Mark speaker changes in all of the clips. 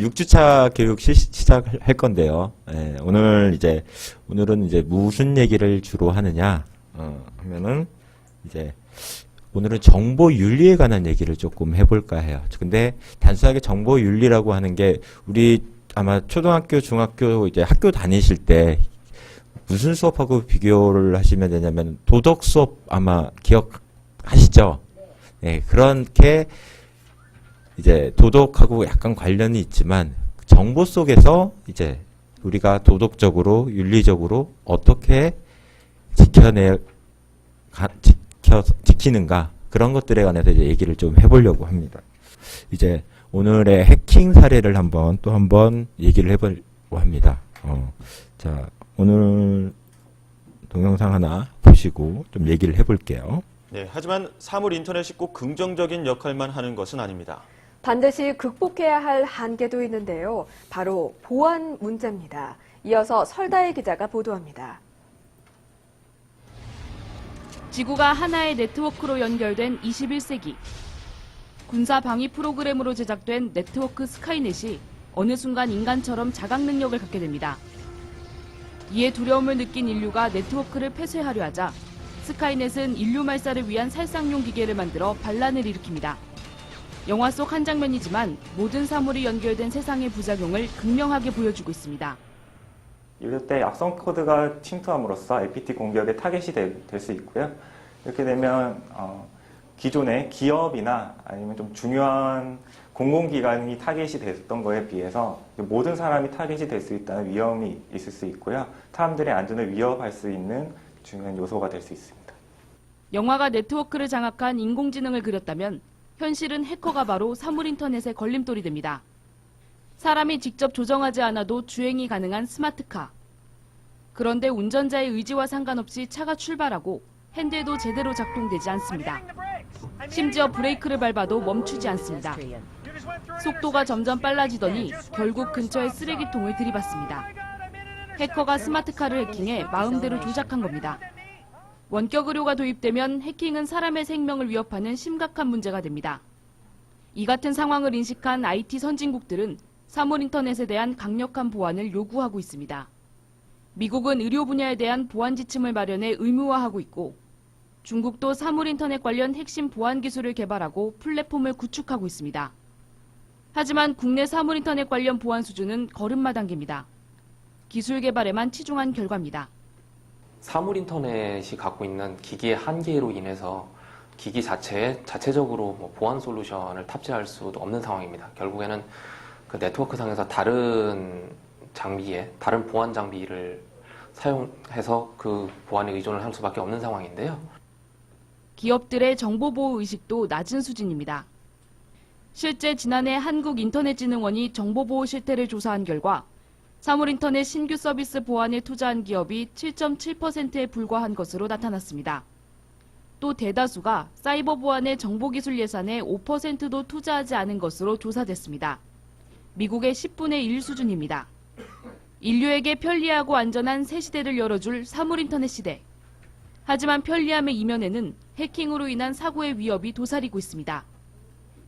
Speaker 1: 6주차 교육 시작할 건데요. 예, 오늘은 이제 무슨 얘기를 주로 하느냐, 하면은, 오늘은 정보윤리에 관한 얘기를 조금 해볼까 해요. 근데 단순하게 정보윤리라고 하는 게, 우리 아마 초등학교, 중학교, 학교 다니실 때, 무슨 수업하고 비교를 하시면 되냐면, 도덕 수업 아마 기억하시죠? 네, 그렇게, 도덕하고 약간 관련이 있지만 정보 속에서 우리가 도덕적으로 윤리적으로 어떻게 지키는가 그런 것들에 관해서 얘기를 좀 해보려고 합니다. 오늘의 해킹 사례를 또 한번 얘기를 해보려고 합니다. 자, 오늘 동영상 하나 보시고 좀 얘기를 해볼게요.
Speaker 2: 네, 하지만 사물 인터넷이 꼭 긍정적인 역할만 하는 것은 아닙니다.
Speaker 3: 반드시 극복해야 할 한계도 있는데요. 바로 보안 문제입니다. 이어서 설다혜 기자가 보도합니다.
Speaker 4: 지구가 하나의 네트워크로 연결된 21세기. 군사 방위 프로그램으로 제작된 네트워크 스카이넷이 어느 순간 인간처럼 자각 능력을 갖게 됩니다. 이에 두려움을 느낀 인류가 네트워크를 폐쇄하려 하자 스카이넷은 인류 말살을 위한 살상용 기계를 만들어 반란을 일으킵니다. 영화 속 한 장면이지만 모든 사물이 연결된 세상의 부작용을 극명하게 보여주고 있습니다.
Speaker 5: 이럴 때 악성 코드가 침투함으로써 APT 공격의 타겟이 될 수 있고요. 이렇게 되면 기존의 기업이나 아니면 좀 중요한 공공기관이 타겟이 됐던 거에 비해서 모든 사람이 타겟이 될 수 있다는 위험이 있을 수 있고요. 사람들의 안전을 위협할 수 있는 중요한 요소가 될 수 있습니다.
Speaker 4: 영화가 네트워크를 장악한 인공지능을 그렸다면 현실은 해커가 바로 사물인터넷의 걸림돌이 됩니다. 사람이 직접 조정하지 않아도 주행이 가능한 스마트카. 그런데 운전자의 의지와 상관없이 차가 출발하고 핸들도 제대로 작동되지 않습니다. 심지어 브레이크를 밟아도 멈추지 않습니다. 속도가 점점 빨라지더니 결국 근처의 쓰레기통을 들이받습니다. 해커가 스마트카를 해킹해 마음대로 조작한 겁니다. 원격 의료가 도입되면 해킹은 사람의 생명을 위협하는 심각한 문제가 됩니다. 이 같은 상황을 인식한 IT 선진국들은 사물인터넷에 대한 강력한 보안을 요구하고 있습니다. 미국은 의료 분야에 대한 보안 지침을 마련해 의무화하고 있고 중국도 사물인터넷 관련 핵심 보안 기술을 개발하고 플랫폼을 구축하고 있습니다. 하지만 국내 사물인터넷 관련 보안 수준은 걸음마 단계입니다. 기술 개발에만 치중한 결과입니다.
Speaker 6: 사물인터넷이 갖고 있는 기기의 한계로 인해서 기기 자체적으로 보안 솔루션을 탑재할 수도 없는 상황입니다. 결국에는 그 네트워크 상에서 다른 보안 장비를 사용해서 그 보안에 의존을 할 수밖에 없는 상황인데요.
Speaker 4: 기업들의 정보보호 의식도 낮은 수준입니다. 실제 지난해 한국인터넷진흥원이 정보보호 실태를 조사한 결과 사물인터넷 신규 서비스 보안에 투자한 기업이 7.7%에 불과한 것으로 나타났습니다. 또 대다수가 사이버 보안의 정보기술 예산의 5%도 투자하지 않은 것으로 조사됐습니다. 미국의 10분의 1 수준입니다. 인류에게 편리하고 안전한 새 시대를 열어줄 사물인터넷 시대. 하지만 편리함의 이면에는 해킹으로 인한 사고의 위협이 도사리고 있습니다.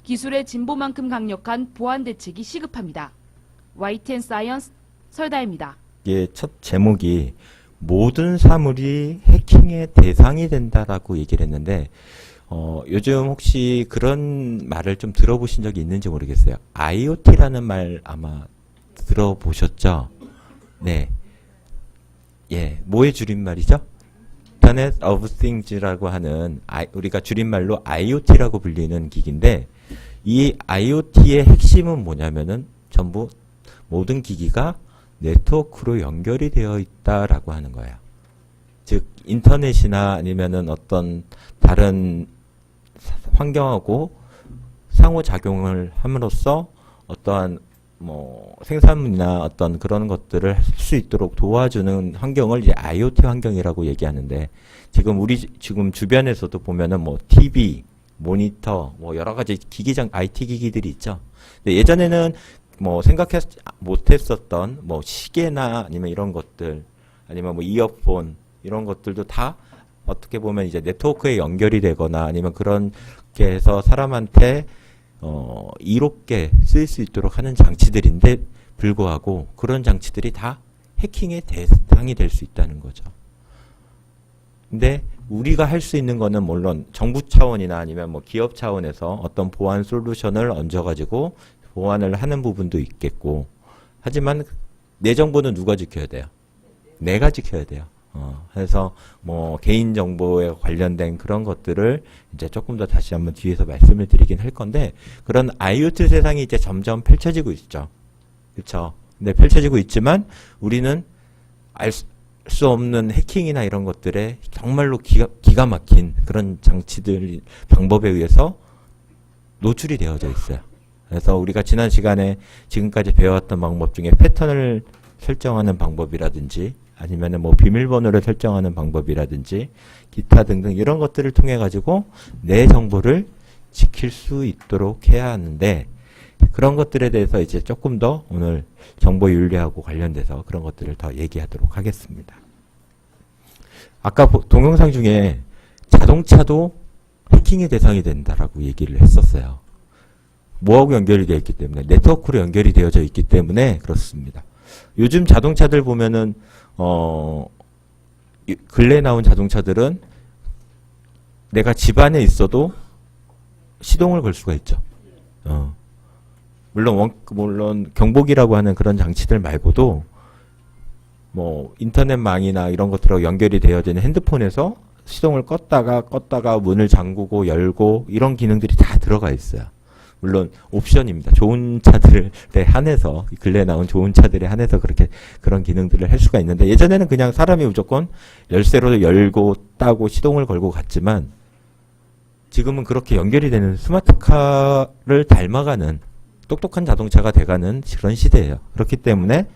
Speaker 4: 기술의 진보만큼 강력한 보안 대책이 시급합니다. YTN 사이언스 설다혜입니다.
Speaker 1: 이게 첫 제목이 모든 사물이 해킹의 대상이 된다라고 얘기를 했는데 요즘 혹시 그런 말을 좀 들어보신 적이 있는지 모르겠어요. IoT라는 말 아마 들어보셨죠? 네. 예, 뭐의 줄임말이죠? Internet of Things라고 하는 우리가 줄임말로 IoT라고 불리는 기기인데 이 IoT의 핵심은 뭐냐면은 전부 모든 기기가 네트워크로 연결이 되어 있다라고 하는 거예요. 즉 인터넷이나 아니면은 어떤 다른 환경하고 상호작용을 함으로써 어떠한 생산이나 어떤 그런 것들을 할 수 있도록 도와주는 환경을 이제 IoT 환경이라고 얘기하는데 지금 주변에서도 보면은 TV, 모니터, 여러 가지 IT 기기들이 있죠. 근데 예전에는 생각해 못했었던 시계나 아니면 이런 것들 아니면 이어폰 이런 것들도 다 어떻게 보면 이제 네트워크에 연결이 되거나 아니면 그렇게 해서 사람한테 이롭게 쓰일 수 있도록 하는 장치들인데 불구하고 그런 장치들이 다 해킹의 대상이 될 수 있다는 거죠. 근데 우리가 할 수 있는 거는 물론 정부 차원이나 아니면 뭐 기업 차원에서 어떤 보안 솔루션을 얹어가지고 보안을 하는 부분도 있겠고, 하지만 내 정보는 누가 지켜야 돼요? 내가 지켜야 돼요. 그래서 뭐 개인 정보에 관련된 그런 것들을 이제 조금 더 다시 한번 뒤에서 말씀을 드리긴 할 건데, 그런 IoT 세상이 이제 점점 펼쳐지고 있죠. 그렇죠? 근데 펼쳐지고 있지만 우리는 알 수 없는 해킹이나 이런 것들에 정말로 기가 막힌 그런 장치들, 방법에 의해서 노출이 되어져 있어요. 그래서 우리가 지난 시간에 지금까지 배워왔던 방법 중에 패턴을 설정하는 방법이라든지 아니면은 뭐 비밀번호를 설정하는 방법이라든지 기타 등등 이런 것들을 통해 가지고 내 정보를 지킬 수 있도록 해야 하는데, 그런 것들에 대해서 이제 조금 더 오늘 정보윤리하고 관련돼서 그런 것들을 더 얘기하도록 하겠습니다. 아까 동영상 중에 자동차도 해킹의 대상이 된다라고 얘기를 했었어요. 뭐하고 연결이 되어 있기 때문에, 네트워크로 연결이 되어져 있기 때문에 그렇습니다. 요즘 자동차들 보면은 근래에 나온 자동차들은 내가 집 안에 있어도 시동을 걸 수가 있죠. 물론 경보기라고 하는 그런 장치들 말고도 뭐 인터넷망이나 이런 것들하고 연결이 되어져 있는 핸드폰에서 시동을 껐다가 문을 잠그고 열고 이런 기능들이 다 들어가 있어요. 물론 옵션입니다. 좋은 차들에 한해서, 근래에 나온 좋은 차들에 한해서 그렇게 그런 기능들을 할 수가 있는데, 예전에는 그냥 사람이 무조건 열쇠로 열고 따고 시동을 걸고 갔지만 지금은 그렇게 연결이 되는 스마트카를 닮아가는 똑똑한 자동차가 돼가는 그런 시대예요. 그렇기 때문에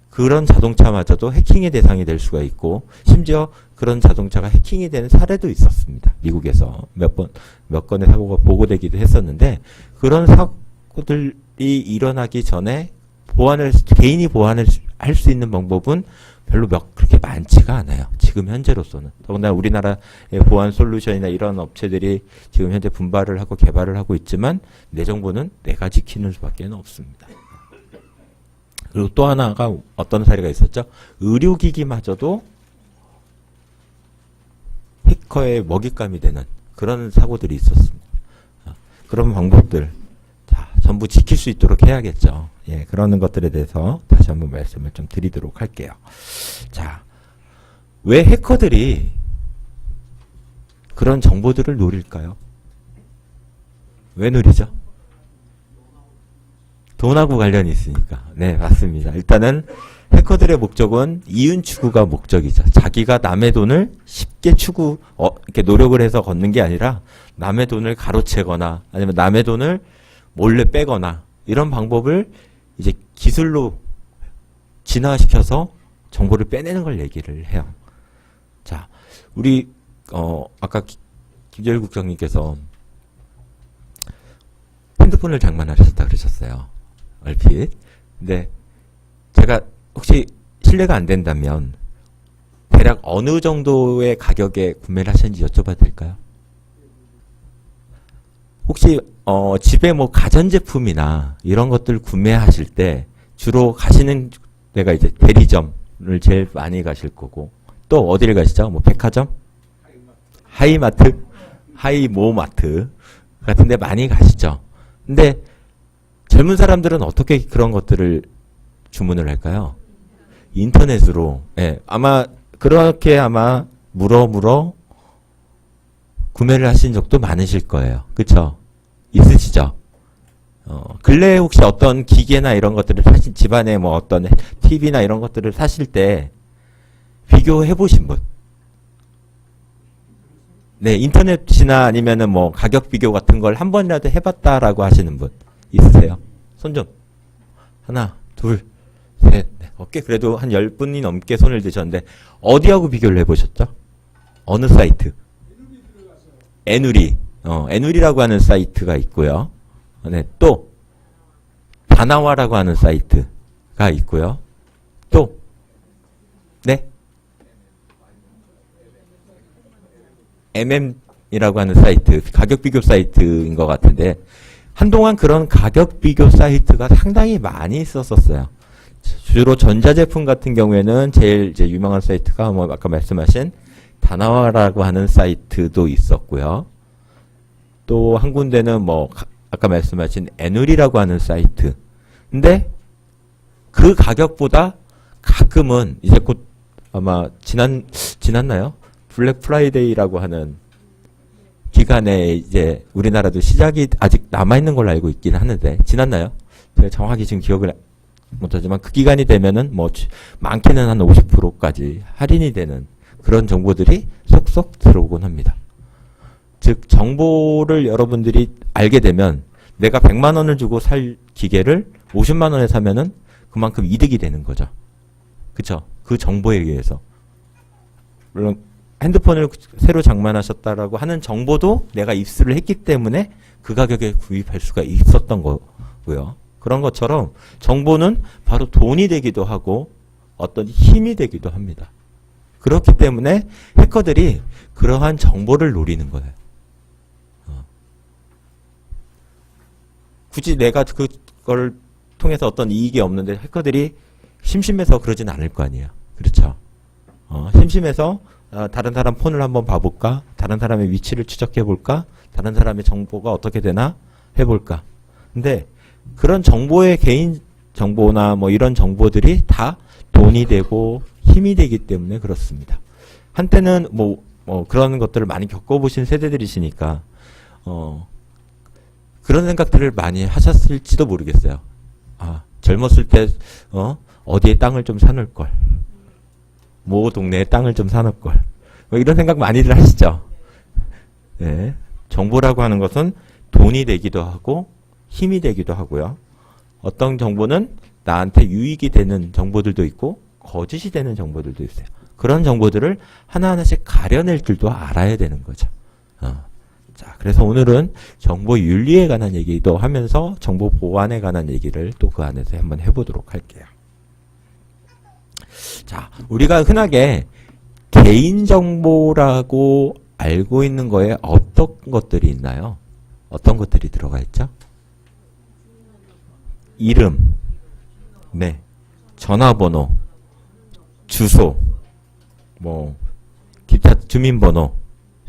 Speaker 1: 그런 자동차마저도 해킹의 대상이 될 수가 있고, 심지어 그런 자동차가 해킹이 되는 사례도 있었습니다. 미국에서 몇 건의 사고가 보고되기도 했었는데, 그런 사고들이 일어나기 전에 개인이 보안을 할 수 있는 방법은 별로 그렇게 많지가 않아요. 지금 현재로서는. 더군다나 우리나라의 보안 솔루션이나 이런 업체들이 지금 현재 분발을 하고 개발을 하고 있지만 내 정보는 내가 지키는 수밖에 없습니다. 그리고 또 하나가 어떤 사례가 있었죠? 의료기기마저도 해커의 먹잇감이 되는 그런 사고들이 있었습니다. 그런 방법들 전부 지킬 수 있도록 해야겠죠. 예, 그러는 것들에 대해서 다시 한번 말씀을 좀 드리도록 할게요. 자, 왜 해커들이 그런 정보들을 노릴까요? 왜 노리죠? 돈하고 관련이 있으니까. 네, 맞습니다. 일단은 해커들의 목적은 이윤 추구가 목적이죠. 자기가 남의 돈을 쉽게 이렇게 노력을 해서 걷는 게 아니라 남의 돈을 가로채거나 아니면 남의 돈을 몰래 빼거나 이런 방법을 이제 기술로 진화시켜서 정보를 빼내는 걸 얘기를 해요. 자, 우리 아까 김재일 국장님께서 핸드폰을 장만하셨다 그러셨어요. 얼핏. 근데 제가 혹시 실례가 안 된다면 대략 어느 정도의 가격에 구매를 하셨는지 여쭤봐도 될까요? 혹시 집에 뭐 가전제품이나 이런 것들 구매하실 때 주로 가시는 데가 이제 대리점을 제일 많이 가실 거고, 또 어디를 가시죠? 뭐 백화점? 하이마트? 하이모마트 같은 데 많이 가시죠. 근데 젊은 사람들은 어떻게 그런 것들을 주문을 할까요? 인터넷으로. 예, 아마 그렇게 물어 구매를 하신 적도 많으실 거예요. 그쵸? 있으시죠? 근래에 혹시 어떤 기계나 이런 것들을 집안에 뭐 어떤 TV나 이런 것들을 사실 때 비교해 보신 분? 네, 인터넷이나 아니면은 뭐 가격 비교 같은 걸 한 번이라도 해봤다라고 하시는 분 있으세요? 손 좀. 하나, 둘, 셋, 넷. 꽤 그래도 한 10분이 넘게 손을 드셨는데 어디하고 비교를 해보셨죠? 어느 사이트? 에누리. 에누리라고 하는 사이트가 있고요. 네, 또 다나와라고 하는 사이트가 있고요. 또 네, MM이라고 하는 사이트, 가격 비교 사이트인 것 같은데 한동안 그런 가격 비교 사이트가 상당히 많이 있었었어요. 주로 전자제품 같은 경우에는 제일 이제 유명한 사이트가 뭐 아까 말씀하신 다나와라고 하는 사이트도 있었고요. 또 한 군데는 뭐 아까 말씀하신 애누리라고 하는 사이트. 근데 그 가격보다 가끔은 이제 곧 아마 지났나요? 블랙 프라이데이라고 하는 기간에 이제 우리나라도 시작이 아직 남아있는 걸로 알고 있긴 하는데 지났나요? 제가 정확히 지금 기억을 못하지만 그 기간이 되면은 뭐 많게는 한 50%까지 할인이 되는 그런 정보들이 속속 들어오곤 합니다. 즉 정보를 여러분들이 알게 되면 내가 100만 원을 주고 살 기계를 50만 원에 사면은 그만큼 이득이 되는 거죠. 그쵸? 그 정보에 의해서. 물론 핸드폰을 새로 장만하셨다라고 하는 정보도 내가 입수를 했기 때문에 그 가격에 구입할 수가 있었던 거고요. 그런 것처럼 정보는 바로 돈이 되기도 하고 어떤 힘이 되기도 합니다. 그렇기 때문에 해커들이 그러한 정보를 노리는 거예요. 굳이 내가 그걸 통해서 어떤 이익이 없는데 해커들이 심심해서 그러진 않을 거 아니에요. 그렇죠? 심심해서 다른 사람 폰을 한번 봐볼까? 다른 사람의 위치를 추적해볼까? 다른 사람의 정보가 어떻게 되나? 해볼까? 근데 그런 정보의 개인 정보나 뭐 이런 정보들이 다 돈이 되고 힘이 되기 때문에 그렇습니다. 한때는 뭐 그런 것들을 많이 겪어보신 세대들이시니까 그런 생각들을 많이 하셨을지도 모르겠어요. 아, 젊었을 때 어디에 땅을 좀 사놓을 걸, 모 동네에 땅을 좀 사놓을 걸, 뭐 이런 생각 많이들 하시죠. 네, 정보라고 하는 것은 돈이 되기도 하고 힘이 되기도 하고요. 어떤 정보는 나한테 유익이 되는 정보들도 있고 거짓이 되는 정보들도 있어요. 그런 정보들을 하나하나씩 가려낼 줄도 알아야 되는 거죠. 자, 그래서 오늘은 정보 윤리에 관한 얘기도 하면서 정보 보안에 관한 얘기를 또 그 안에서 한번 해보도록 할게요. 자, 우리가 흔하게 개인정보라고 알고 있는 거에 어떤 것들이 있나요? 어떤 것들이 들어가 있죠? 이름, 네, 전화번호, 주소, 뭐 기타 주민번호,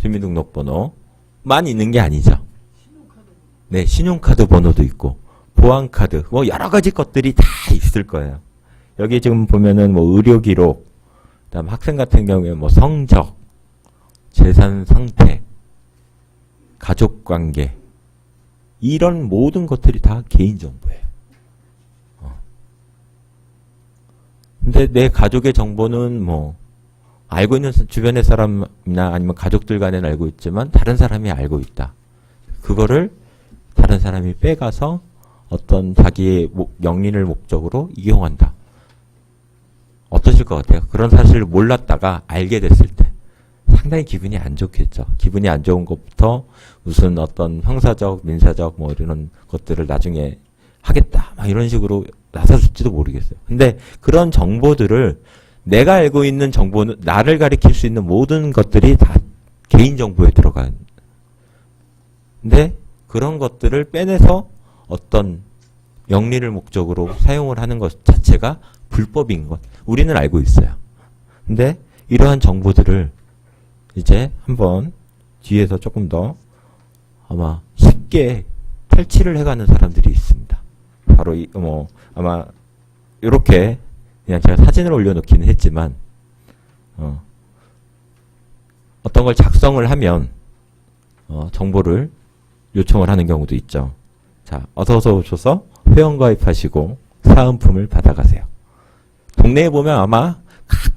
Speaker 1: 주민등록번호만 있는 게 아니죠. 네, 신용카드 번호도 있고 보안카드, 뭐 여러 가지 것들이 다 있을 거예요. 여기 지금 보면은 뭐 의료기록, 그다음 학생 같은 경우에 뭐 성적, 재산 상태, 가족관계, 이런 모든 것들이 다 개인정보예요. 근데 내 가족의 정보는 뭐 알고 있는 주변의 사람이나 아니면 가족들 간에는 알고 있지만 다른 사람이 알고 있다. 그거를 다른 사람이 빼가서 어떤 자기의 영리를 목적으로 이용한다. 어떠실 것 같아요? 그런 사실을 몰랐다가 알게 됐을 때 상당히 기분이 안 좋겠죠. 기분이 안 좋은 것부터 무슨 어떤 형사적, 민사적 뭐 이런 것들을 나중에 하겠다. 막 이런 식으로 나서줄지도 모르겠어요. 근데 그런 정보들을 내가 알고 있는 정보는 나를 가리킬 수 있는 모든 것들이 다 개인정보에 들어가요. 근데 그런 것들을 빼내서 어떤 영리를 목적으로 사용을 하는 것 자체가 불법인 것. 우리는 알고 있어요. 근데 이러한 정보들을 이제 한번 뒤에서 조금 더 아마 쉽게 탈취를 해가는 사람들이 있습니다. 바로 아마 이렇게 그냥 제가 사진을 올려놓기는 했지만 어떤 걸 작성을 하면 정보를 요청을 하는 경우도 있죠. 자, 어서 오셔서 회원가입하시고 사은품을 받아가세요. 동네에 보면 아마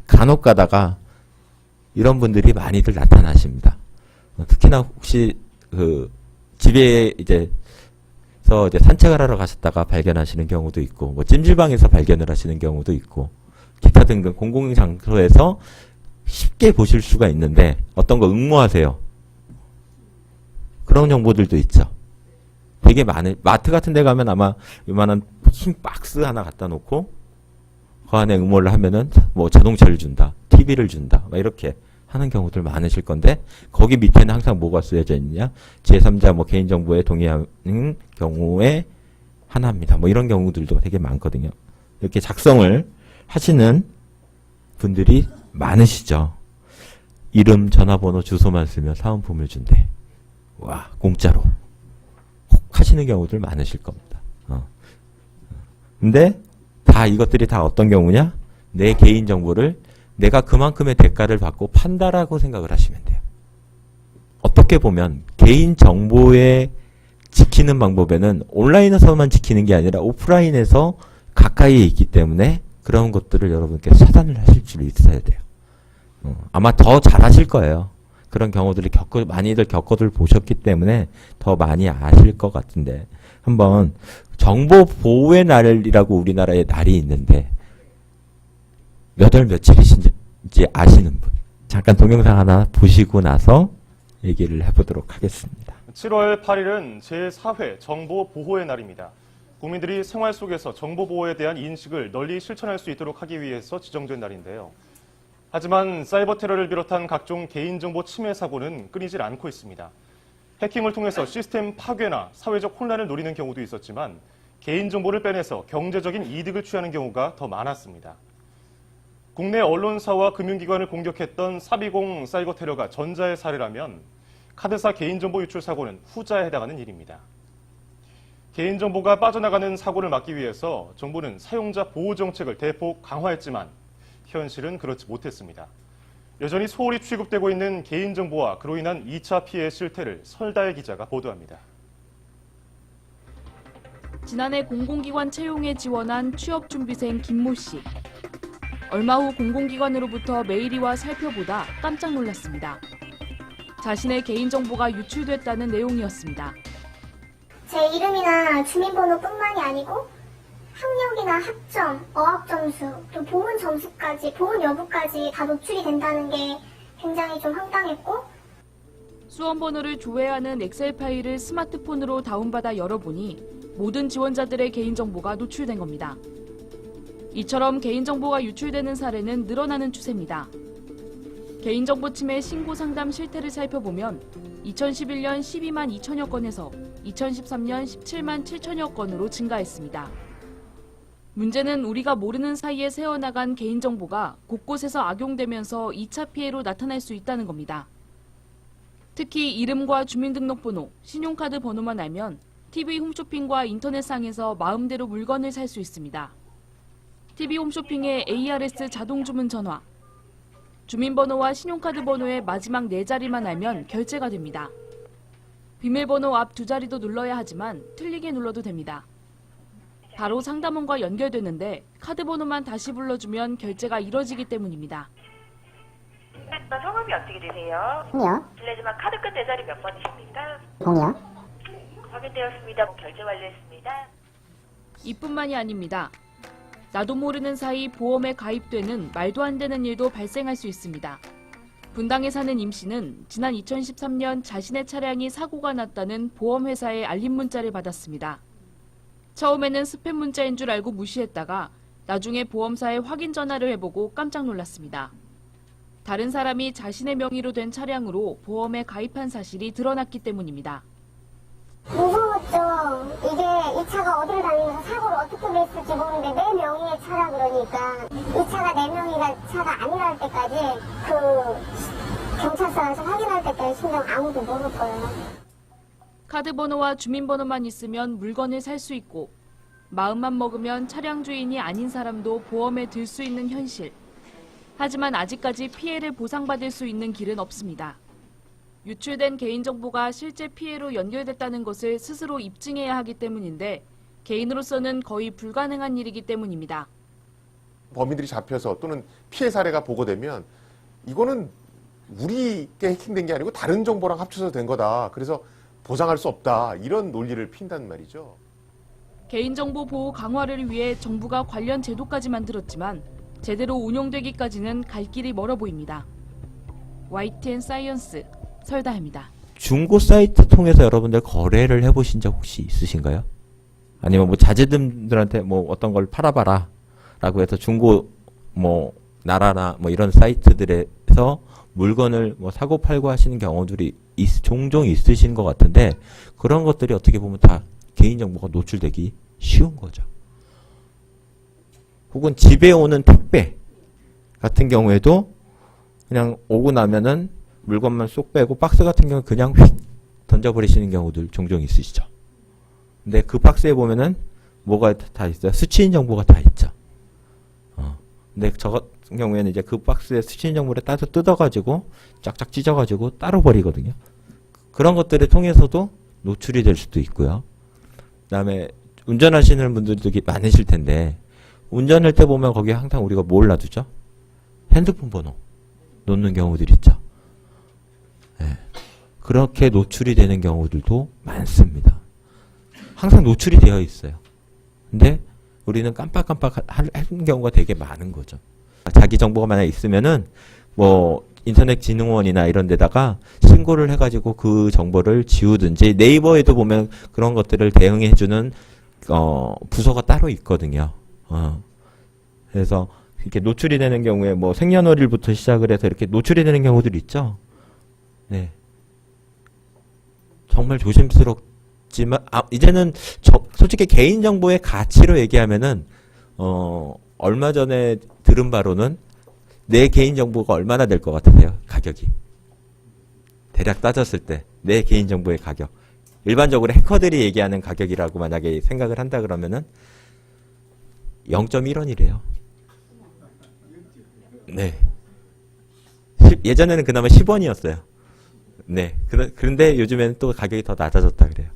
Speaker 1: 간혹 가다가 이런 분들이 많이들 나타나십니다. 특히나 혹시 집에 이제 산책을 하러 가셨다가 발견하시는 경우도 있고, 뭐 찜질방에서 발견을 하시는 경우도 있고, 기타 등등 공공장소에서 쉽게 보실 수가 있는데 어떤 거 응모하세요. 그런 정보들도 있죠. 되게 마트 같은 데 가면 아마 요만한 흰 박스 하나 갖다 놓고 그 안에 응모를 하면은 뭐 자동차를 준다, TV를 준다, 막 이렇게 하는 경우들 많으실 건데 거기 밑에는 항상 뭐가 쓰여져 있느냐? 제3자 뭐 개인정보에 동의하는 경우에 하나입니다. 뭐 이런 경우들도 되게 많거든요. 이렇게 작성을 하시는 분들이 많으시죠. 이름, 전화번호, 주소만 쓰면 사은품을 준대. 와, 공짜로. 혹 하시는 경우들 많으실 겁니다. 근데 이것들이 다 어떤 경우냐? 내 개인정보를 내가 그만큼의 대가를 받고 판다라고 생각을 하시면 돼요. 어떻게 보면 개인정보에 지키는 방법에는 온라인에서만 지키는 게 아니라 오프라인에서 가까이에 있기 때문에 그런 것들을 여러분께서 차단을 하실 줄 있어야 돼요. 아마 더 잘하실 거예요. 그런 경우들을 많이들 겪어들 보셨기 때문에 더 많이 아실 것 같은데 한번 정보 보호의 날이라고 우리나라에 날이 있는데 몇 월 며칠이신지 아시는 분 잠깐 동영상 하나 보시고 나서 얘기를 해보도록 하겠습니다.
Speaker 7: 7월 8일은 제4회 정보 보호의 날입니다. 국민들이 생활 속에서 정보 보호에 대한 인식을 널리 실천할 수 있도록 하기 위해서 지정된 날인데요. 하지만 사이버 테러를 비롯한 각종 개인정보 침해 사고는 끊이질 않고 있습니다. 해킹을 통해서 시스템 파괴나 사회적 혼란을 노리는 경우도 있었지만 개인정보를 빼내서 경제적인 이득을 취하는 경우가 더 많았습니다. 국내 언론사와 금융기관을 공격했던 320 사이버 테러가 전자의 사례라면 카드사 개인정보 유출 사고는 후자에 해당하는 일입니다. 개인정보가 빠져나가는 사고를 막기 위해서 정부는 사용자 보호 정책을 대폭 강화했지만 현실은 그렇지 못했습니다. 여전히 소홀히 취급되고 있는 개인정보와 그로 인한 2차 피해 실태를 설다혜 기자가 보도합니다.
Speaker 4: 지난해 공공기관 채용에 지원한 취업준비생 김모 씨. 얼마 후 공공기관으로부터 메일이 와 살펴보다 깜짝 놀랐습니다. 자신의 개인정보가 유출됐다는 내용이었습니다.
Speaker 8: 제 이름이나 주민번호뿐만이 아니고 학력이나 학점, 어학점수, 또 보훈 점수까지, 보훈 여부까지 다 노출이 된다는 게 굉장히 좀 황당했고
Speaker 4: 수험번호를 조회하는 엑셀 파일을 스마트폰으로 다운받아 열어보니 모든 지원자들의 개인정보가 노출된 겁니다. 이처럼 개인정보가 유출되는 사례는 늘어나는 추세입니다. 개인정보 침해 신고 상담 실태를 살펴보면 2011년 12만 2천여 건에서 2013년 17만 7천여 건으로 증가했습니다. 문제는 우리가 모르는 사이에 새어나간 개인정보가 곳곳에서 악용되면서 2차 피해로 나타날 수 있다는 겁니다. 특히 이름과 주민등록번호, 신용카드 번호만 알면 TV 홈쇼핑과 인터넷상에서 마음대로 물건을 살 수 있습니다. TV 홈쇼핑의 ARS 자동주문 전화, 주민번호와 신용카드 번호의 마지막 4자리만 알면 결제가 됩니다. 비밀번호 앞 2자리도 눌러야 하지만 틀리게 눌러도 됩니다. 바로 상담원과 연결되는데 카드 번호만 다시 불러주면 결제가 이뤄지기 때문입니다.
Speaker 9: 성함이 어떻게 되세요?
Speaker 8: 요
Speaker 9: 실례지만 카드 끝 4자리 몇 번이십니까?
Speaker 8: 0이요.
Speaker 9: 확인되었습니다. 결제 완료했습니다.
Speaker 4: 이뿐만이 아닙니다. 나도 모르는 사이 보험에 가입되는 말도 안 되는 일도 발생할 수 있습니다. 분당에 사는 임 씨는 지난 2013년 자신의 차량이 사고가 났다는 보험회사의 알림 문자를 받았습니다. 처음에는 스팸 문자인 줄 알고 무시했다가 나중에 보험사에 확인 전화를 해보고 깜짝 놀랐습니다. 다른 사람이 자신의 명의로 된 차량으로 보험에 가입한 사실이 드러났기 때문입니다.
Speaker 8: 무서웠죠. 이게 이 차가 어디를 다니면서 사고를 어떻게 냈을지 모르는데 내 명의의 차라 그러니까 이 차가 내 명의가 차가 아니라 할 때까지 경찰서에서 확인할 때까지 신경 아무도 모를 거예요.
Speaker 4: 카드 번호와 주민번호만 있으면 물건을 살 수 있고 마음만 먹으면 차량 주인이 아닌 사람도 보험에 들 수 있는 현실. 하지만 아직까지 피해를 보상받을 수 있는 길은 없습니다. 유출된 개인정보가 실제 피해로 연결됐다는 것을 스스로 입증해야 하기 때문인데 개인으로서는 거의 불가능한 일이기 때문입니다.
Speaker 10: 범인들이 잡혀서 또는 피해 사례가 보고되면 이거는 우리게 해킹된 게 아니고 다른 정보랑 합쳐서 된 거다. 그래서 보상할 수 없다. 이런 논리를 핀단 말이죠.
Speaker 4: 개인정보 보호 강화를 위해 정부가 관련 제도까지 만들었지만 제대로 운용되기까지는 갈 길이 멀어 보입니다. YTN 사이언스 설다혜입니다.
Speaker 1: 중고 사이트 통해서 여러분들 거래를 해보신 적 혹시 있으신가요? 아니면 뭐 자제분들한테 뭐 어떤 걸 팔아봐라 라고 해서 중고 뭐 나라나 뭐 이런 사이트들에서 물건을 뭐 사고 팔고 하시는 경우들이 종종 있으신 것 같은데 그런 것들이 어떻게 보면 다 개인정보가 노출되기 쉬운 거죠. 혹은 집에 오는 택배 같은 경우에도 그냥 오고 나면은 물건만 쏙 빼고 박스 같은 경우는 그냥 휙 던져버리시는 경우들 종종 있으시죠. 근데 그 박스에 보면은 뭐가 다 있어요? 수취인 정보가 다 있죠. 근데 저 같은 경우에는 이제 그 박스에 수취인 정보를 따로 뜯어가지고 쫙쫙 찢어가지고 따로 버리거든요. 그런 것들을 통해서도 노출이 될 수도 있고요. 그다음에 운전하시는 분들도 많으실 텐데 운전할 때 보면 거기에 항상 우리가 뭘 놔두죠? 핸드폰 번호 놓는 경우들이 있죠. 네. 그렇게 노출이 되는 경우들도 많습니다. 항상 노출이 되어 있어요. 근데 우리는 깜빡깜빡 하는 경우가 되게 많은 거죠. 자기 정보가 만약에 있으면은 뭐 인터넷진흥원이나 이런 데다가 신고를 해가지고 그 정보를 지우든지 네이버에도 보면 그런 것들을 대응해주는 부서가 따로 있거든요. 그래서 이렇게 노출이 되는 경우에 뭐 생년월일부터 시작을 해서 이렇게 노출이 되는 경우들이 있죠. 네. 정말 조심스럽지만 이제는 솔직히 개인정보의 가치로 얘기하면은 얼마 전에 들은 바로는 내 개인정보가 얼마나 될 것 같으세요? 가격이. 대략 따졌을 때 내 개인정보의 가격. 일반적으로 해커들이 얘기하는 가격이라고 만약에 생각을 한다 그러면은 0.1원이래요. 네. 예전에는 그나마 10원이었어요. 네. 그런데 요즘에는 또 가격이 더 낮아졌다 그래요.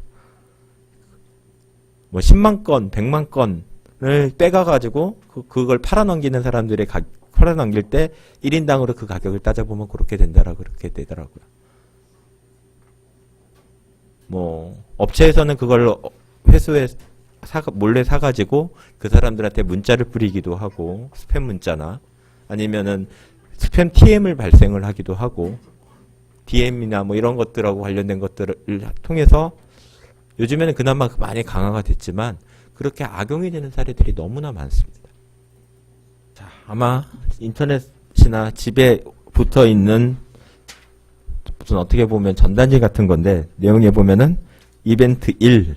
Speaker 1: 뭐 10만 건, 100만 건을 빼가가지고 그걸 팔아넘기는 사람들의 팔아넘길 때 1인당으로 그 가격을 따져보면 그렇게 된다라고 그렇게 되더라고요. 뭐 업체에서는 그걸 회수해 몰래 사가지고 그 사람들한테 문자를 뿌리기도 하고 스팸 문자나 아니면은 스팸 TM을 발생을 하기도 하고 DM이나 뭐 이런 것들하고 관련된 것들을 통해서 요즘에는 그나마 많이 강화가 됐지만 그렇게 악용이 되는 사례들이 너무나 많습니다. 자, 아마 인터넷이나 집에 붙어 있는 무슨 어떻게 보면 전단지 같은 건데 내용에 보면은 이벤트 1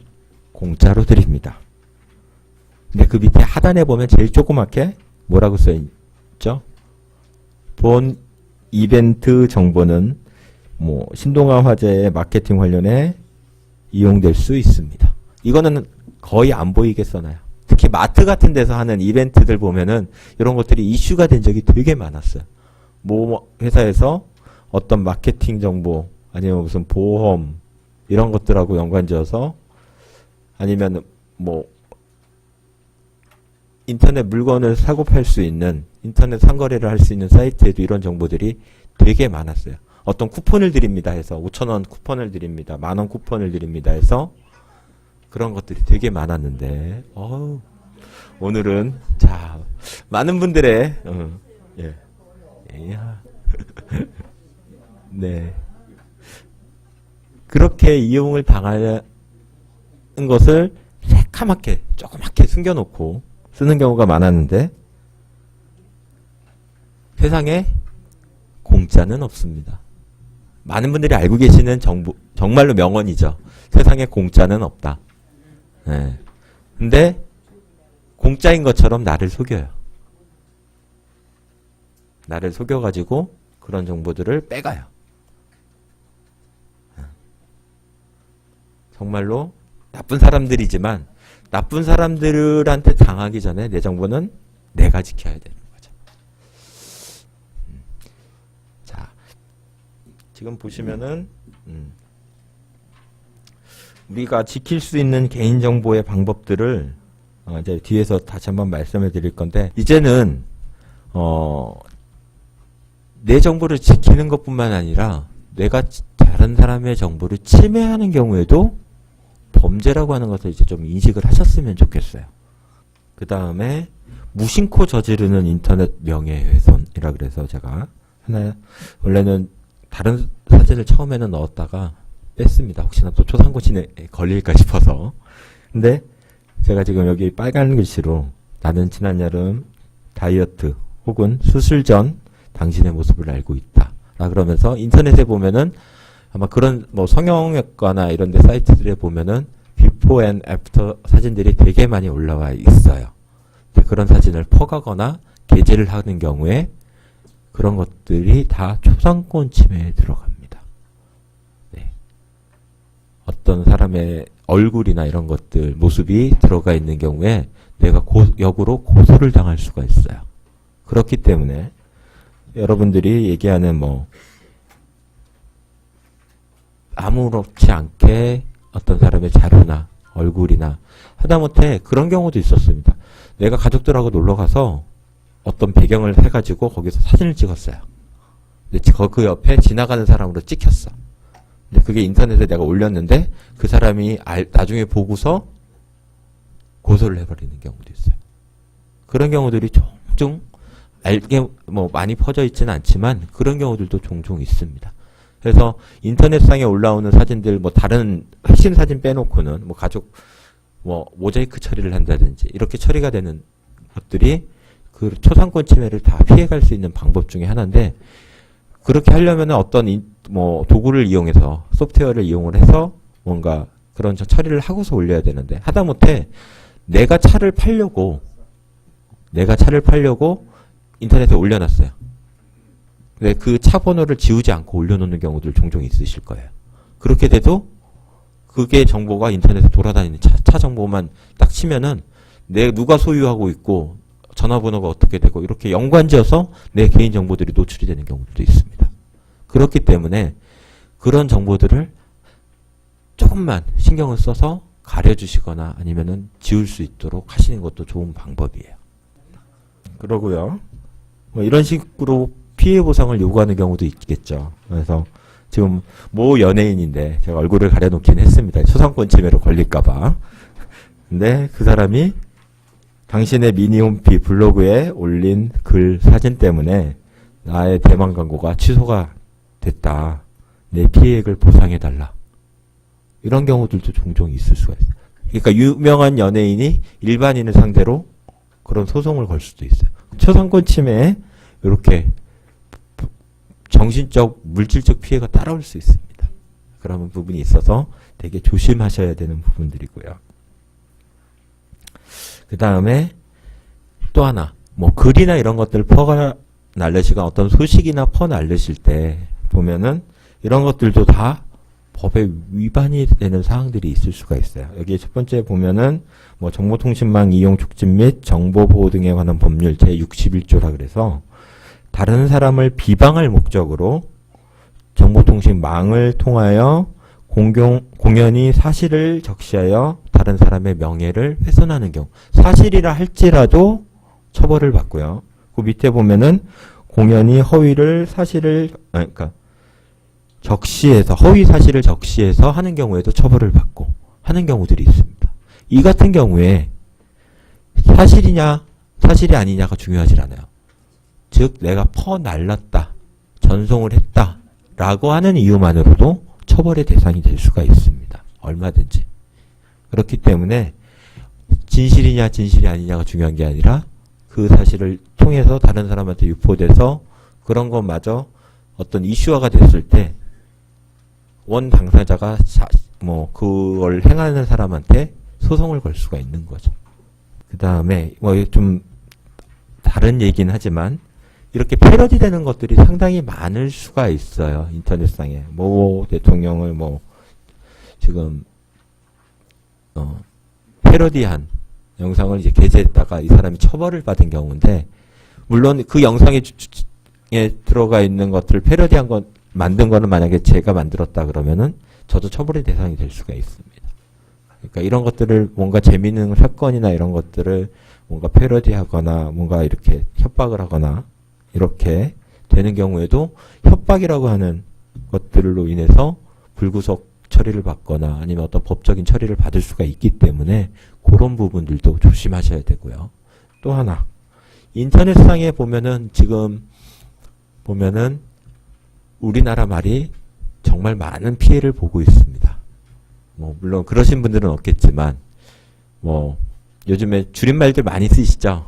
Speaker 1: 공짜로 드립니다. 근데 그 밑에 하단에 보면 제일 조그맣게 뭐라고 써 있죠? 본 이벤트 정보는 뭐 신동아 화재의 마케팅 관련해 이용될 수 있습니다. 이거는 거의 안 보이게 써놔요. 특히 마트 같은 데서 하는 이벤트들 보면은 이런 것들이 이슈가 된 적이 되게 많았어요. 뭐 회사에서 어떤 마케팅 정보 아니면 무슨 보험 이런 것들하고 연관지어서 아니면 뭐 인터넷 물건을 사고 팔 수 있는 인터넷 상거래를 할 수 있는 사이트에도 이런 정보들이 되게 많았어요. 어떤 쿠폰을 드립니다 해서 5,000원 쿠폰을 드립니다. 10,000원 쿠폰을 드립니다 해서 그런 것들이 되게 많았는데 오늘은 자 많은 분들의 네 그렇게 이용을 당하는 것을 새카맣게 조그맣게 숨겨놓고 쓰는 경우가 많았는데 세상에 공짜는 없습니다. 많은 분들이 알고 계시는 정보, 정말로 명언이죠. 세상에 공짜는 없다. 네. 근데 공짜인 것처럼 나를 속여요. 나를 속여가지고 그런 정보들을 빼가요. 정말로 나쁜 사람들이지만 나쁜 사람들한테 당하기 전에 내 정보는 내가 지켜야 되는 거죠. 자, 지금 보시면은 우리가 지킬 수 있는 개인정보의 방법들을 이제 뒤에서 다시 한번 말씀해 드릴 건데 이제는 내 정보를 지키는 것뿐만 아니라 내가 다른 사람의 정보를 침해하는 경우에도 범죄라고 하는 것을 이제 좀 인식을 하셨으면 좋겠어요. 그 다음에 무심코 저지르는 인터넷 명예훼손이라 그래서 제가 하나 원래는 다른 사진을 처음에는 넣었다가 뺐습니다. 혹시나 또 초상고신에 걸릴까 싶어서. 근데 제가 지금 여기 빨간 글씨로 나는 지난 여름 다이어트 혹은 수술 전 당신의 모습을 알고 있다 그러면서 인터넷에 보면은 아마 그런 뭐 성형외과나 이런 데 사이트들에 보면은 비포 앤 애프터 사진들이 되게 많이 올라와 있어요. 그런 사진을 퍼가거나 게재를 하는 경우에 그런 것들이 다 초상권 침해에 들어갑니다. 네. 어떤 사람의 얼굴이나 이런 것들, 모습이 들어가 있는 경우에 내가 역으로 고소를 당할 수가 있어요. 그렇기 때문에 여러분들이 얘기하는 뭐 아무렇지 않게 어떤 사람의 자료나 얼굴이나 하다못해 그런 경우도 있었습니다. 내가 가족들하고 놀러가서 어떤 배경을 해가지고 거기서 사진을 찍었어요. 근데 그 옆에 지나가는 사람으로 찍혔어. 근데 그게 인터넷에 내가 올렸는데 그 사람이 나중에 보고서 고소를 해버리는 경우도 있어요. 그런 경우들이 종종 알게 뭐 많이 퍼져 있지는 않지만 그런 경우들도 종종 있습니다. 그래서 인터넷상에 올라오는 사진들 뭐 다른 핵심 사진 빼놓고는 뭐 가족 뭐 모자이크 처리를 한다든지 이렇게 처리가 되는 것들이 그 초상권 침해를 다 피해갈 수 있는 방법 중에 하나인데 그렇게 하려면 어떤 뭐 도구를 이용해서 소프트웨어를 이용을 해서 뭔가 그런 처리를 하고서 올려야 되는데 하다못해 내가 차를 팔려고 인터넷에 올려놨어요. 근데 그 차 번호를 지우지 않고 올려놓는 경우들 종종 있으실 거예요. 그렇게 돼도 그게 정보가 인터넷에 돌아다니는 차 정보만 딱 치면은 누가 소유하고 있고 전화번호가 어떻게 되고 이렇게 연관지어서 내 개인 정보들이 노출이 되는 경우들도 있습니다. 그렇기 때문에 그런 정보들을 조금만 신경을 써서 가려주시거나 아니면은 지울 수 있도록 하시는 것도 좋은 방법이에요. 그러고요. 뭐 이런 식으로 피해 보상을 요구하는 경우도 있겠죠. 그래서 지금 모 연예인인데 제가 얼굴을 가려놓긴 했습니다. 초상권 침해로 걸릴까봐. 근데 그 사람이 당신의 미니홈피 블로그에 올린 글 사진 때문에 나의 대만 광고가 취소가 됐다. 내 피해액을 보상해달라. 이런 경우들도 종종 있을 수가 있어요. 그러니까 유명한 연예인이 일반인을 상대로 그런 소송을 걸 수도 있어요. 초상권 침해에 이렇게 정신적, 물질적 피해가 따라올 수 있습니다. 그런 부분이 있어서 되게 조심하셔야 되는 부분들이고요. 그 다음에 또 하나, 뭐 글이나 이런 것들을 퍼날르시거나 어떤 소식이나 퍼날르실 때 보면은 이런 것들도 다 법에 위반이 되는 사항들이 있을 수가 있어요. 여기 첫 번째 보면은 뭐 정보통신망 이용 촉진 및 정보보호 등에 관한 법률 제61조라 그래서 다른 사람을 비방할 목적으로 정보통신망을 통하여 공연히 사실을 적시하여 다른 사람의 명예를 훼손하는 경우 사실이라 할지라도 처벌을 받고요. 그 밑에 보면은 공연히 그러니까 적시해서 허위 사실을 적시해서 하는 경우에도 처벌을 받고 하는 경우들이 있습니다. 이 같은 경우에 사실이냐 사실이 아니냐가 중요하지 않아요. 즉 내가 퍼날랐다, 전송을 했다 라고 하는 이유만으로도 처벌의 대상이 될 수가 있습니다. 얼마든지. 그렇기 때문에 진실이냐 진실이 아니냐가 중요한 게 아니라 그 사실을 통해서 다른 사람한테 유포돼서 그런 것마저 어떤 이슈화가 됐을 때 원 당사자가 뭐 그걸 행하는 사람한테 소송을 걸 수가 있는 거죠. 그 다음에 뭐 좀 다른 얘기는 하지만 이렇게 패러디 되는 것들이 상당히 많을 수가 있어요. 인터넷상에. 모 대통령을 뭐 지금 패러디한 영상을 이제 게재했다가 이 사람이 처벌을 받은 경우인데 물론 그 영상에 들어가 있는 것들을 패러디한 건 만든 거는 만약에 제가 만들었다 그러면은 저도 처벌의 대상이 될 수가 있습니다. 그러니까 이런 것들을 뭔가 재미있는 사건이나 이런 것들을 뭔가 패러디하거나 뭔가 이렇게 협박을 하거나 이렇게 되는 경우에도 협박이라고 하는 것들로 인해서 불구속 처리를 받거나 아니면 어떤 법적인 처리를 받을 수가 있기 때문에 그런 부분들도 조심하셔야 되고요. 또 하나 인터넷상에 보면은 지금 보면은 우리나라 말이 정말 많은 피해를 보고 있습니다. 뭐 물론 그러신 분들은 없겠지만 뭐 요즘에 줄임말들 많이 쓰시죠?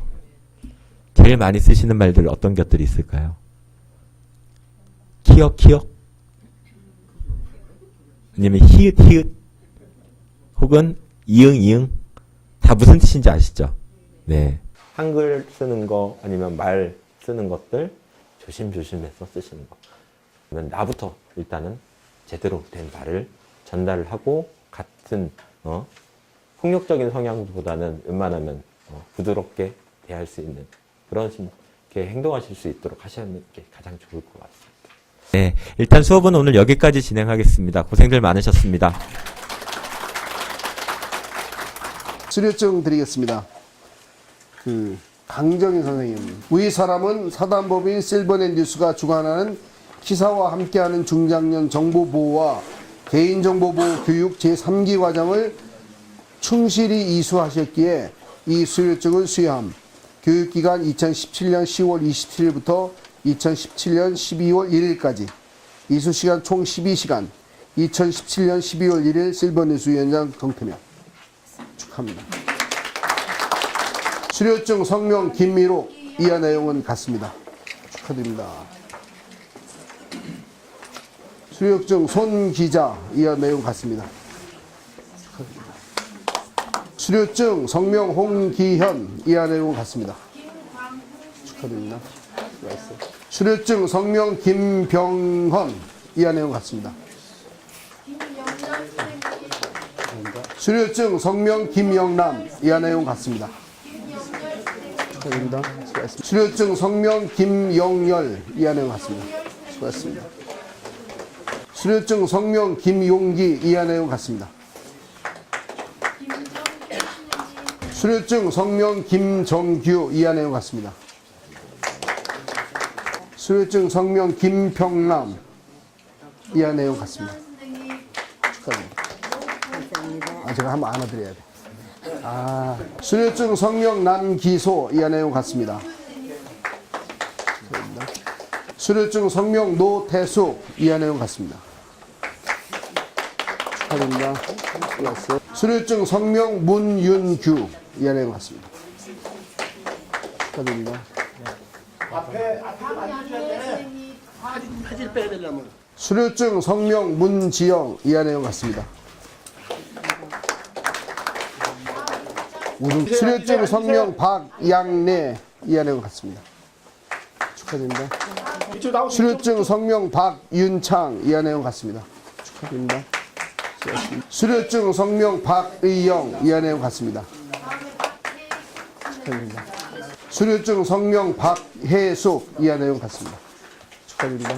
Speaker 1: 제일 많이 쓰시는 말들 어떤 것들이 있을까요? 키역 아니면 히읗 혹은 이응 다 무슨 뜻인지 아시죠? 네. 한글 쓰는 거 아니면 말 쓰는 것들 조심조심해서 쓰시는 거. 그러면 나부터 일단은 제대로 된 말을 전달을 하고 같은 폭력적인 성향보다는 웬만하면 부드럽게 대할 수 있는 그런 이렇게 행동하실 수 있도록 하시는 게 가장 좋을 것 같습니다. 네, 일단 수업은 오늘 여기까지 진행하겠습니다. 고생들 많으셨습니다.
Speaker 11: 수료증 드리겠습니다. 강정희 선생님. 우리 사람은 사단법인 실버넷 뉴스가 주관하는 기사와 함께하는 중장년 정보보호와 개인정보보호 교육 제3기 과정을 충실히 이수하셨기에 이 수료증을 수여함. 교육기간 2017년 10월 27일부터 2017년 12월 1일까지 이수시간 총 12시간 2017년 12월 1일 실버뉴스 위원장 정태명 축하합니다. 수료증 성명 김미록 이하 내용은 같습니다. 축하드립니다. 수료증 손기자 이하 내용 같습니다. 축하드립니다. 수료증 성명 홍기현 이하 내용 같습니다. 축하드립니다. 수료증 성명 김병헌 이하 내용 같습니다. 수료증 성명 김영남 이하 내용 같습니다. 축하드립니다. 수고하셨습니다. 수료증 성명 김영열 이하 내용 같습니다. 수고하셨습니다. 수료증 성명 김용기 이하 내용 같습니다. 수료증 성명 김정규 이하 내용 같습니다. 수료증 성명 김평남 이하 내용 같습니다. 축하드립니다. 제가 한번 안아드려야 돼. 수료증 성명 남기소 이하 내용 같습니다. 축하드립니다. 수료증 성명 노태숙 이하 내용 같습니다. 축하드립니다. 수료증 성명 문윤규 이하 내용 같습니다. 축하드립니다. 수료증 성명 문지영 이하 내용 같습니다. 수료증 성명 박양래 이하 내용 같습니다. 축하드립니다. 수료증 성명 박윤창 이하 내용 같습니다. 축하드립니다. 수료증 성명 박의영 이하 내용 같습니다. 축하드립니다. 수료증 성명 박혜숙 이하 내용 같습니다. 축하드립니다.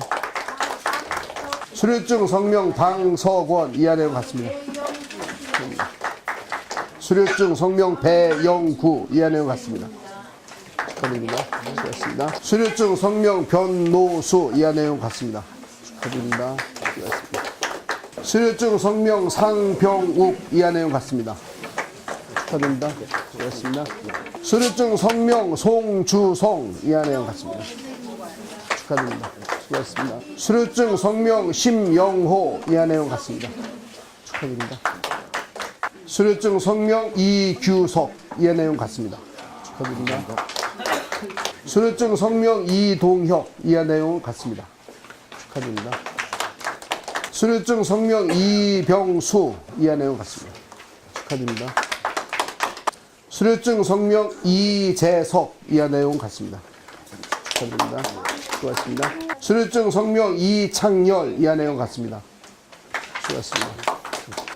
Speaker 11: 수료증 성명 방석원 이하 내용 같습니다. 축하드립니다. 수료증 성명 배영구 이하 내용 같습니다. 축하드립니다. 수고하셨습니다. 수료증 성명 변노수 이하 내용 같습니다. 축하드립니다. 수고하셨습니다. 수료증 성명 상병욱 이하 내용 같습니다. 축하드립니다. 수고하셨습니다. 수료증 성명 송주성 이하 내용 같습니다. 축하드립니다. 수고하셨습니다. 수료증 성명 심영호 이하 내용 같습니다. 축하드립니다. 수료증 성명 이규석 이하 내용 같습니다. 축하드립니다. 수료증 성명 이동혁 이하 내용 같습니다. 축하드립니다. 수료증 성명 이병수 이하 내용 같습니다. 축하드립니다. 수료증 성명 이재석 이하 내용 같습니다. 축하드립니다. 수고하셨습니다. 수료증 성명 이창열 이하 내용 같습니다. 수고하셨습니다.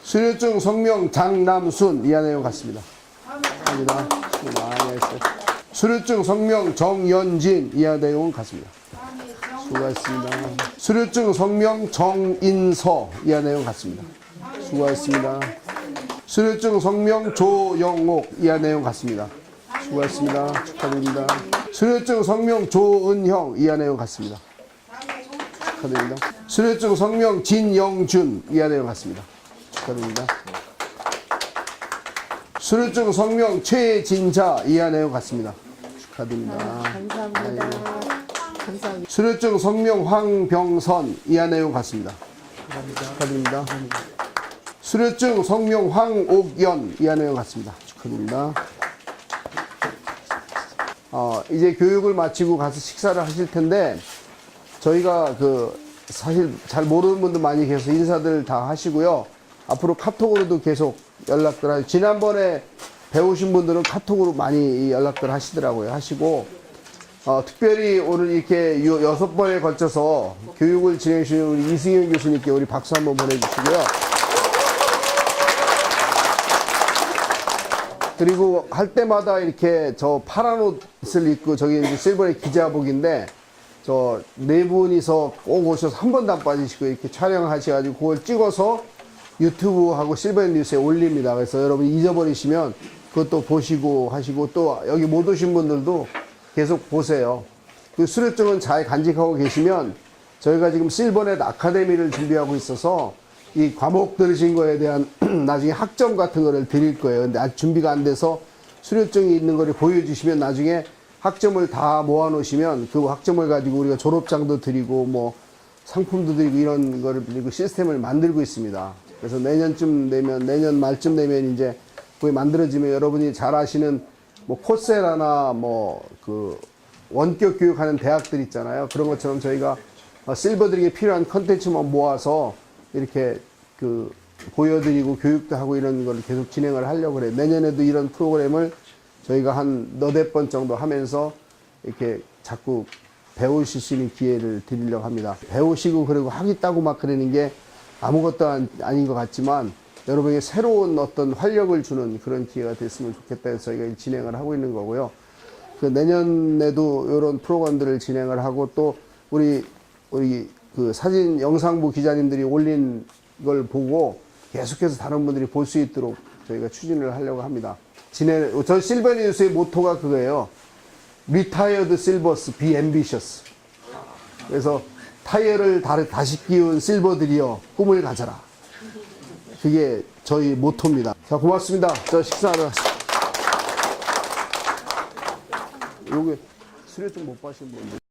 Speaker 11: 수료증 성명 장남순 이하 내용 같습니다. 축하드립니다. 수고 많이 했어요. 수료증 성명 정연진 이하 내용 같습니다. 수고하셨습니다. 수료증 성명 정인서 이하 내용 같습니다. 수고하셨습니다. 수료증 성명 조영옥 이하 내용 같습니다. 수고하셨습니다. 축하드립니다. 수료증 성명 조은형 이하 내용 같습니다. 축하드립니다. 수료증 성명 진영준 이하 내용 같습니다. 축하드립니다. 수료증 성명 최진자 이하 내용 같습니다. 축하드립니다. 감사합니다. 감사합니다. 수료증 성명 황병선 이하 내용 같습니다. 축하드립니다. 수료증 성명 황옥연 이하 내용 같습니다. 축하드립니다. 이제 교육을 마치고 가서 식사를 하실 텐데 저희가 사실 잘 모르는 분들 많이 계셔서 인사들 다 하시고요. 앞으로 카톡으로도 계속 연락들 하시고, 지난번에 배우신 분들은 카톡으로 많이 연락들 하시더라고요. 하시고, 특별히 오늘 이렇게 6번에 걸쳐서 교육을 진행해 주신 우리 이승현 교수님께 우리 박수 한번 보내주시고요. 그리고 할 때마다 이렇게 저 파란 옷을 입고, 저기 이제 실버의 기자복인데, 저 네 분이서 꼭 오셔서 한 번도 안 빠지시고 이렇게 촬영하셔가지고 그걸 찍어서 유튜브하고 실버의 뉴스에 올립니다. 그래서 여러분 잊어버리시면 그것도 보시고 하시고, 또 여기 못 오신 분들도 계속 보세요. 그 수료증은 잘 간직하고 계시면 저희가 지금 실버넷 아카데미를 준비하고 있어서 이 과목 들으신 거에 대한 나중에 학점 같은 거를 드릴 거예요. 근데 아직 준비가 안 돼서 수료증이 있는 거를 보여주시면 나중에 학점을 다 모아 놓으시면 그 학점을 가지고 우리가 졸업장도 드리고 뭐 상품도 드리고 이런 거를 드리고 시스템을 만들고 있습니다. 그래서 내년 말쯤 되면 이제 그게 만들어지면 여러분이 잘 아시는 뭐 코세라나 뭐 그 원격 교육하는 대학들 있잖아요. 그런 것처럼 저희가 실버들에게 필요한 컨텐츠만 모아서 이렇게 그 보여드리고 교육도 하고 이런 걸 계속 진행을 하려고 그래요. 내년에도 이런 프로그램을 저희가 한 너댓 번 정도 하면서 이렇게 자꾸 배우실 수 있는 기회를 드리려고 합니다. 배우시고 그리고 하겠다고 막 그러는 게 아무것도 아닌 것 같지만 여러분에게 새로운 어떤 활력을 주는 그런 기회가 됐으면 좋겠다 해서 저희가 진행을 하고 있는 거고요. 그 내년에도 이런 프로그램들을 진행을 하고, 또 우리 그 사진 영상부 기자님들이 올린 걸 보고 계속해서 다른 분들이 볼 수 있도록 저희가 추진을 하려고 합니다. 저 실버뉴스의 모토가 그거예요. Retired Silvers, be ambitious. 그래서 타이어를 다시 끼운 실버들이여 꿈을 가져라. 그게 저희 모토입니다. 자, 고맙습니다. 저 식사하러 가시죠. 요게 수료증 못 받으신 분들.